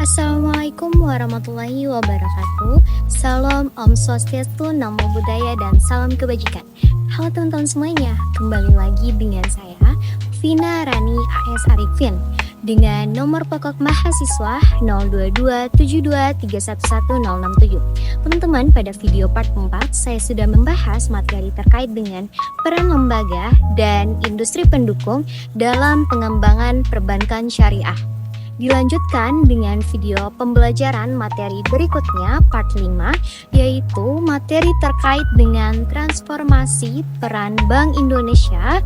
Assalamualaikum warahmatullahi wabarakatuh. Salam Om Swastiastu, Namo Buddhaya, dan salam kebajikan. Halo teman-teman semuanya, kembali lagi dengan saya Vina Rani AS Arifin dengan nomor pokok mahasiswa 02272311067. Teman-teman, pada video part 4 saya sudah membahas materi terkait dengan peran lembaga dan industri pendukung dalam pengembangan perbankan syariah. Dilanjutkan dengan video pembelajaran materi berikutnya part 5, yaitu materi terkait dengan transformasi peran Bank Indonesia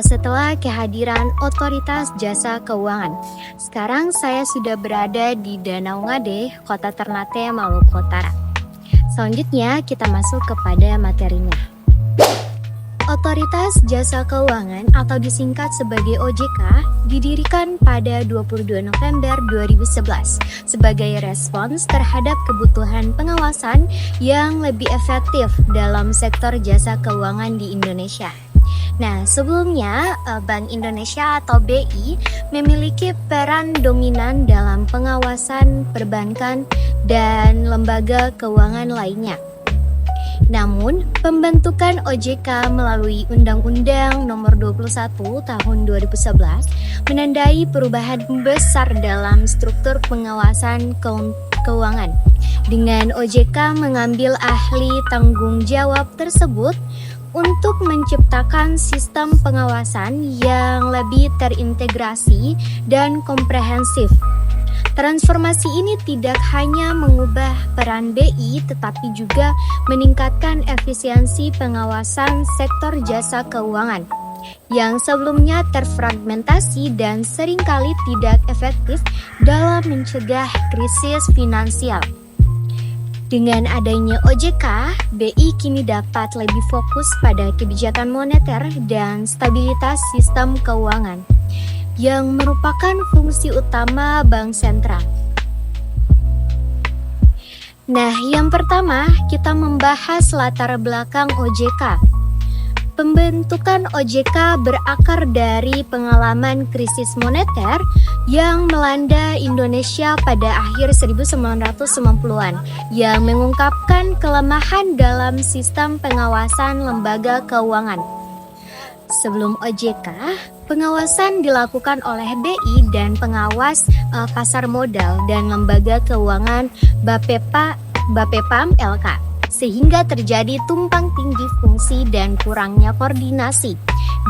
setelah kehadiran Otoritas Jasa Keuangan. Sekarang saya sudah berada di Danau Ngade, Kota Ternate, Maluku Utara. Selanjutnya kita masuk kepada materinya. Otoritas Jasa Keuangan atau disingkat sebagai OJK didirikan pada 22 November 2011 sebagai respons terhadap kebutuhan pengawasan yang lebih efektif dalam sektor jasa keuangan di Indonesia. Nah, sebelumnya Bank Indonesia atau BI memiliki peran dominan dalam pengawasan perbankan dan lembaga keuangan lainnya. Namun, pembentukan OJK melalui Undang-Undang Nomor 21 Tahun 2011 menandai perubahan besar dalam struktur pengawasan keuangan. Dengan OJK mengambil ahli tanggung jawab tersebut untuk menciptakan sistem pengawasan yang lebih terintegrasi dan komprehensif. Transformasi ini tidak hanya mengubah peran BI tetapi juga meningkatkan efisiensi pengawasan sektor jasa keuangan yang sebelumnya terfragmentasi dan seringkali tidak efektif dalam mencegah krisis finansial. Dengan adanya OJK, BI kini dapat lebih fokus pada kebijakan moneter dan stabilitas sistem keuangan yang merupakan fungsi utama bank sentral. Nah, yang pertama kita membahas latar belakang OJK. Pembentukan OJK berakar dari pengalaman krisis moneter yang melanda Indonesia pada akhir 1990-an yang mengungkapkan kelemahan dalam sistem pengawasan lembaga keuangan. Sebelum OJK, pengawasan dilakukan oleh BI dan pengawas pasar modal dan lembaga keuangan Bapepam LK, sehingga terjadi tumpang tindih fungsi dan kurangnya koordinasi.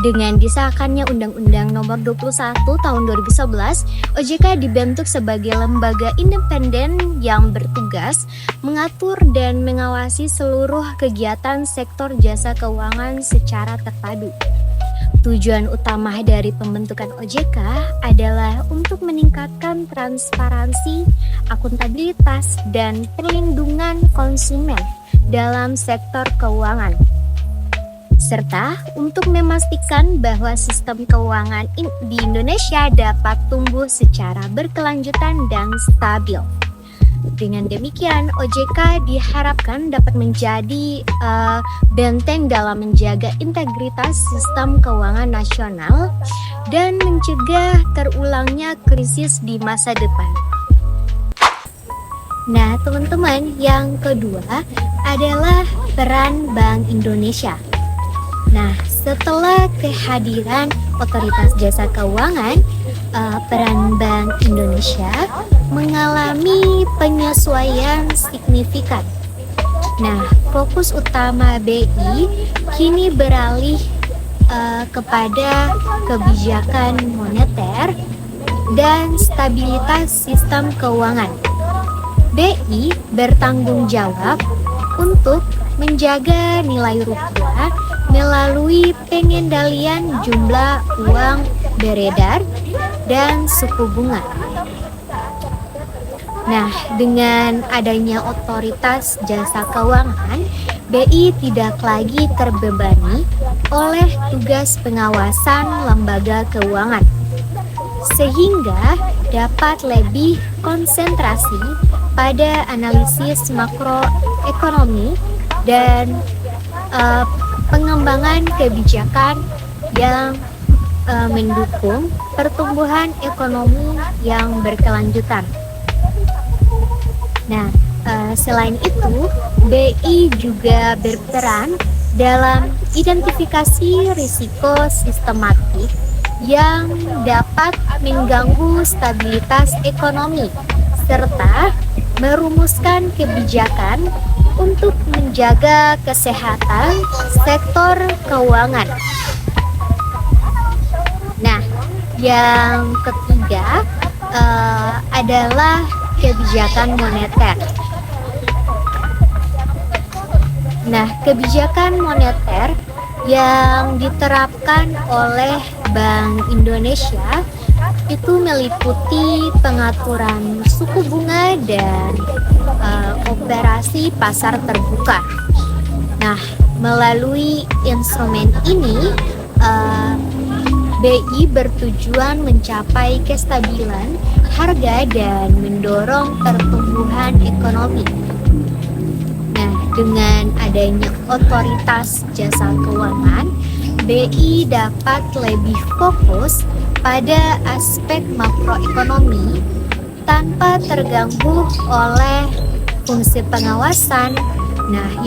Dengan disahkannya Undang-Undang Nomor 21 Tahun 2011, OJK dibentuk sebagai lembaga independen yang bertugas mengatur dan mengawasi seluruh kegiatan sektor jasa keuangan secara terpadu. Tujuan utama dari pembentukan OJK adalah untuk meningkatkan transparansi, akuntabilitas, dan perlindungan konsumen dalam sektor keuangan, serta untuk memastikan bahwa sistem keuangan di Indonesia dapat tumbuh secara berkelanjutan dan stabil. Dengan demikian, OJK diharapkan dapat menjadi benteng dalam menjaga integritas sistem keuangan nasional dan mencegah terulangnya krisis di masa depan. Nah, teman-teman, yang kedua adalah peran Bank Indonesia. Nah, setelah kehadiran Otoritas Jasa Keuangan, peran Bank Indonesia mengalami penyesuaian signifikan. Nah, fokus utama BI kini beralih kepada kebijakan moneter dan stabilitas sistem keuangan. BI bertanggung jawab untuk menjaga nilai rupiah melalui pengendalian jumlah uang beredar dan suku bunga. Nah, dengan adanya otoritas jasa keuangan, BI tidak lagi terbebani oleh tugas pengawasan lembaga keuangan, sehingga dapat lebih konsentrasi pada analisis makroekonomi dan pengembangan kebijakan yang mendukung pertumbuhan ekonomi yang berkelanjutan. Nah, selain itu, BI juga berperan dalam identifikasi risiko sistematik yang dapat mengganggu stabilitas ekonomi, serta merumuskan kebijakan untuk menjaga kesehatan sektor keuangan. Nah, yang ketiga adalah kebijakan moneter. Nah, kebijakan moneter yang diterapkan oleh Bank Indonesia itu meliputi pengaturan suku bunga dan operasi pasar terbuka. Nah, melalui instrumen ini BI bertujuan mencapai kestabilan harga dan mendorong pertumbuhan ekonomi. Nah, dengan adanya otoritas jasa keuangan, BI dapat lebih fokus pada aspek makroekonomi tanpa terganggu oleh fungsi pengawasan,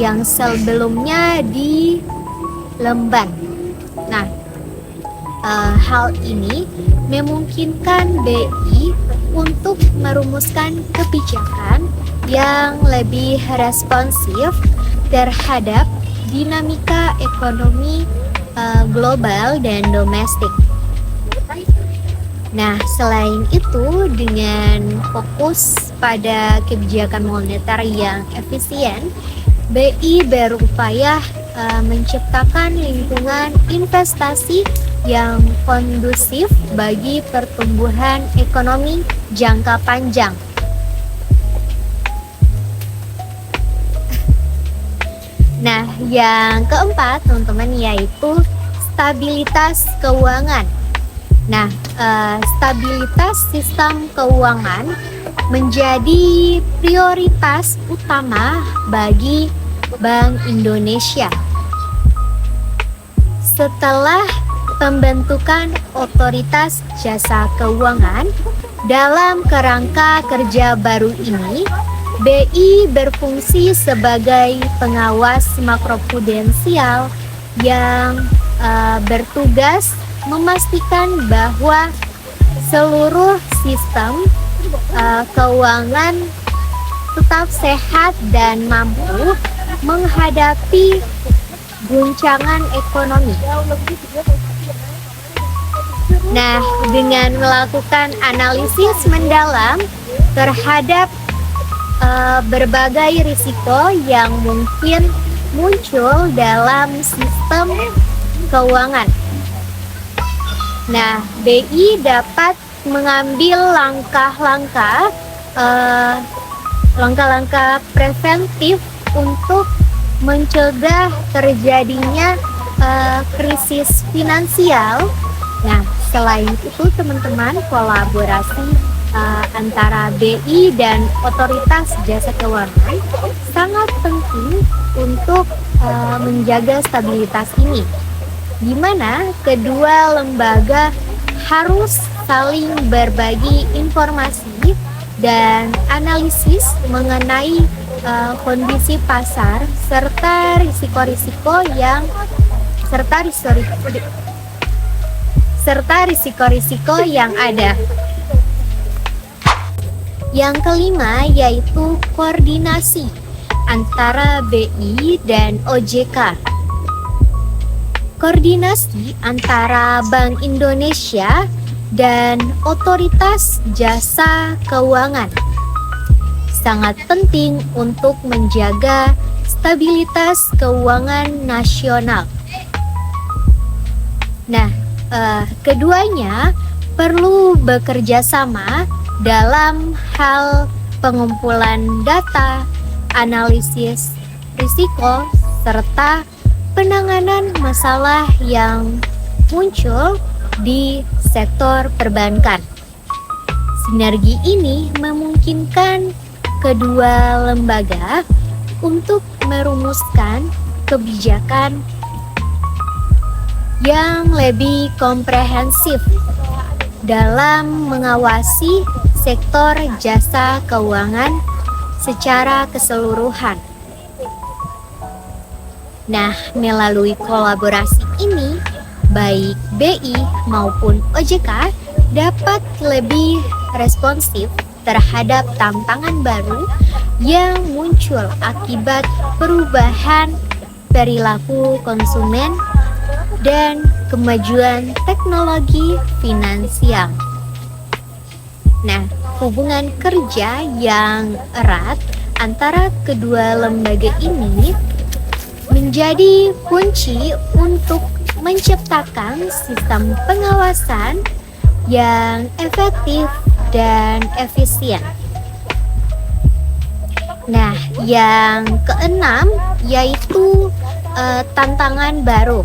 yang sebelumnya di lemban. Nah, hal ini memungkinkan BI untuk merumuskan kebijakan yang lebih responsif terhadap dinamika ekonomi global dan domestik. Nah, selain itu, dengan fokus pada kebijakan moneter yang efisien, BI berupaya menciptakan lingkungan investasi yang kondusif bagi pertumbuhan ekonomi jangka panjang. Nah, yang keempat, teman-teman, yaitu stabilitas keuangan. Nah, stabilitas sistem keuangan menjadi prioritas utama bagi Bank Indonesia. Setelah pembentukan otoritas jasa keuangan dalam kerangka kerja baru ini, BI berfungsi sebagai pengawas makroprudensial yang bertugas memastikan bahwa seluruh sistem keuangan tetap sehat dan mampu menghadapi guncangan ekonomi. Nah, dengan melakukan analisis mendalam terhadap berbagai risiko yang mungkin muncul dalam sistem keuangan. Nah, BI dapat mengambil langkah-langkah preventif untuk mencegah terjadinya krisis finansial. Nah, selain itu, teman-teman, kolaborasi antara BI dan otoritas jasa keuangan sangat penting untuk menjaga stabilitas ini, di mana kedua lembaga harus saling berbagi informasi dan analisis mengenai kondisi pasar serta risiko-risiko yang ada. Yang kelima yaitu koordinasi antara BI dan OJK. Koordinasi antara Bank Indonesia dan Otoritas Jasa Keuangan sangat penting untuk menjaga stabilitas keuangan nasional. Nah, keduanya perlu bekerja sama dalam hal pengumpulan data, analisis risiko, serta penanganan masalah yang muncul di sektor perbankan. Sinergi ini memungkinkan kedua lembaga untuk merumuskan kebijakan yang lebih komprehensif dalam mengawasi sektor jasa keuangan secara keseluruhan. Nah, melalui kolaborasi ini, baik BI maupun OJK dapat lebih responsif terhadap tantangan baru yang muncul akibat perubahan perilaku konsumen dan kemajuan teknologi finansial. Nah, hubungan kerja yang erat antara kedua lembaga ini menjadi kunci untuk menciptakan sistem pengawasan yang efektif dan efisien. Nah, yang keenam yaitu tantangan baru.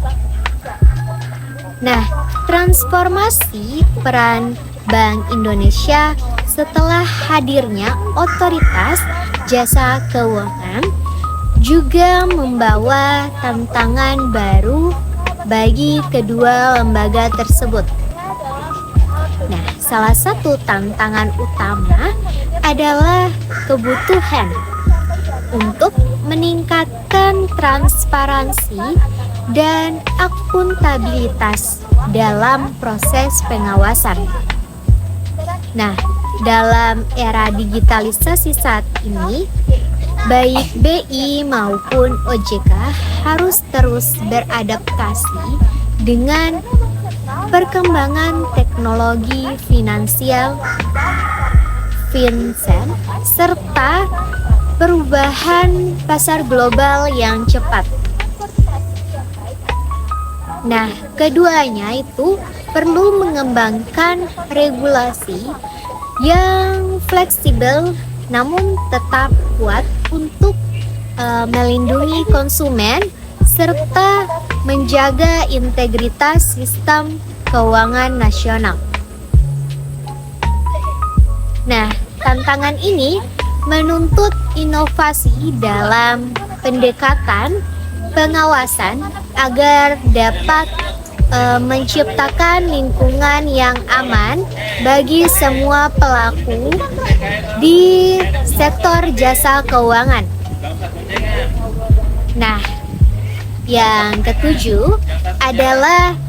Nah, transformasi peran Bank Indonesia setelah hadirnya otoritas jasa keuangan juga membawa tantangan baru bagi kedua lembaga tersebut. Nah, salah satu tantangan utama adalah kebutuhan untuk meningkatkan transparansi dan akuntabilitas dalam proses pengawasan. Nah, dalam era digitalisasi saat ini, baik BI maupun OJK harus terus beradaptasi dengan perkembangan teknologi finansial, fintech, serta perubahan pasar global yang cepat. Nah, keduanya itu perlu mengembangkan regulasi yang fleksibel namun tetap kuat untuk melindungi konsumen serta menjaga integritas sistem keuangan nasional. Nah, tantangan ini menuntut inovasi dalam pendekatan pengawasan agar dapat menciptakan lingkungan yang aman bagi semua pelaku di sektor jasa keuangan. Nah, yang ketujuh adalah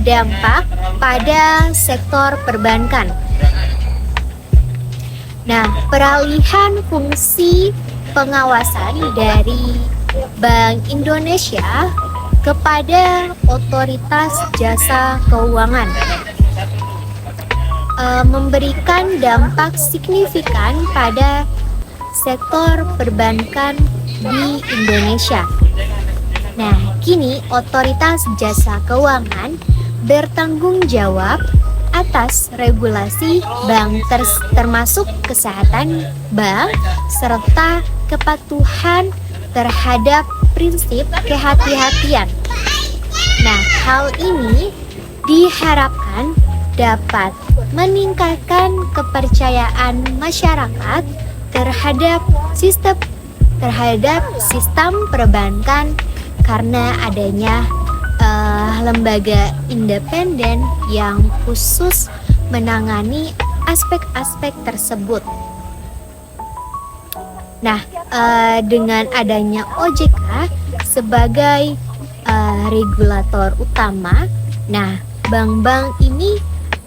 dampak pada sektor perbankan. Nah, peralihan fungsi pengawasan dari Bank Indonesia kepada otoritas jasa keuangan memberikan dampak signifikan pada sektor perbankan di Indonesia. Nah, kini otoritas jasa keuangan bertanggung jawab atas regulasi bank termasuk kesehatan bank serta kepatuhan terhadap prinsip kehati-hatian. Nah, hal ini diharapkan dapat meningkatkan kepercayaan masyarakat terhadap sistem perbankan karena adanya lembaga independen yang khusus menangani aspek-aspek tersebut. Nah, dengan adanya OJK sebagai regulator utama, nah bank-bank ini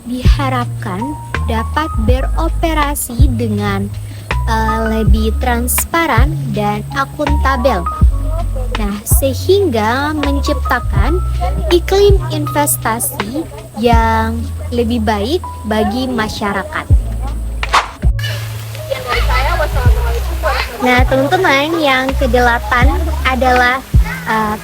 diharapkan dapat beroperasi dengan lebih transparan dan akuntabel. Nah, sehingga menciptakan iklim investasi yang lebih baik bagi masyarakat. Nah, teman-teman, yang kedelapan adalah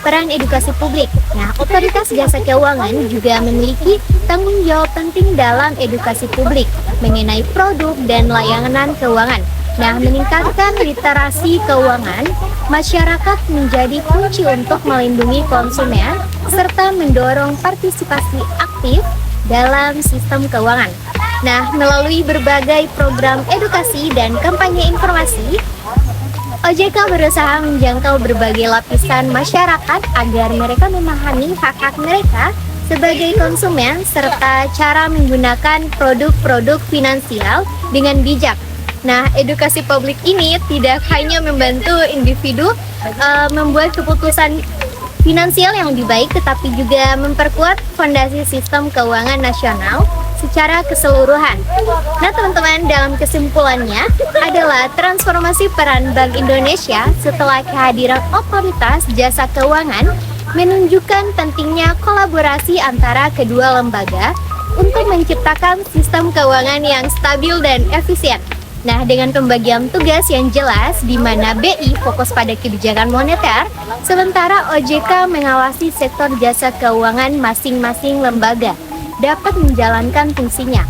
peran edukasi publik. Nah, Otoritas Jasa Keuangan juga memiliki tanggung jawab penting dalam edukasi publik mengenai produk dan layanan keuangan. Nah, meningkatkan literasi keuangan, masyarakat menjadi kunci untuk melindungi konsumen serta mendorong partisipasi aktif dalam sistem keuangan. Nah, melalui berbagai program edukasi dan kampanye informasi, OJK berusaha menjangkau berbagai lapisan masyarakat agar mereka memahami hak-hak mereka sebagai konsumen serta cara menggunakan produk-produk finansial dengan bijak. Nah, edukasi publik ini tidak hanya membantu individu membuat keputusan finansial yang lebih baik, tetapi juga memperkuat fondasi sistem keuangan nasional secara keseluruhan. Nah, teman-teman, dalam kesimpulannya adalah transformasi peran Bank Indonesia setelah kehadiran Otoritas Jasa Keuangan menunjukkan pentingnya kolaborasi antara kedua lembaga untuk menciptakan sistem keuangan yang stabil dan efisien. Nah, dengan pembagian tugas yang jelas di mana BI fokus pada kebijakan moneter, sementara OJK mengawasi sektor jasa keuangan masing-masing lembaga dapat menjalankan fungsinya.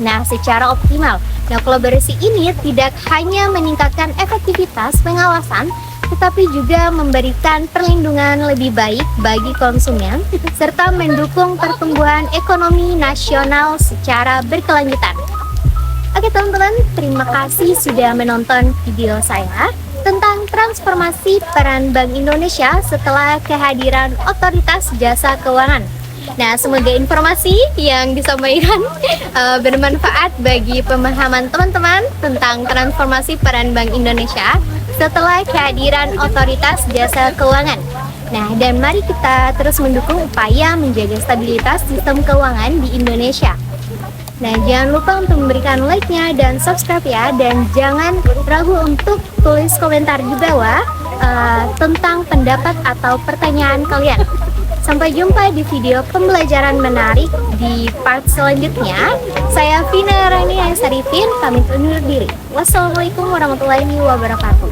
Nah, secara optimal. Nah, kolaborasi ini tidak hanya meningkatkan efektivitas pengawasan, tetapi juga memberikan perlindungan lebih baik bagi konsumen, serta mendukung pertumbuhan ekonomi nasional secara berkelanjutan. Oke teman-teman, terima kasih sudah menonton video saya tentang transformasi peran Bank Indonesia setelah kehadiran Otoritas Jasa Keuangan. Nah, semoga informasi yang disampaikan bermanfaat bagi pemahaman teman-teman tentang transformasi peran Bank Indonesia setelah kehadiran Otoritas Jasa Keuangan. Nah, dan mari kita terus mendukung upaya menjaga stabilitas sistem keuangan di Indonesia. Nah, jangan lupa untuk memberikan like-nya dan subscribe ya, dan jangan ragu untuk tulis komentar di bawah tentang pendapat atau pertanyaan kalian. Sampai jumpa di video pembelajaran menarik di part selanjutnya. Saya Vina Rania Sarifin, pamit undur diri. Wassalamualaikum warahmatullahi wabarakatuh.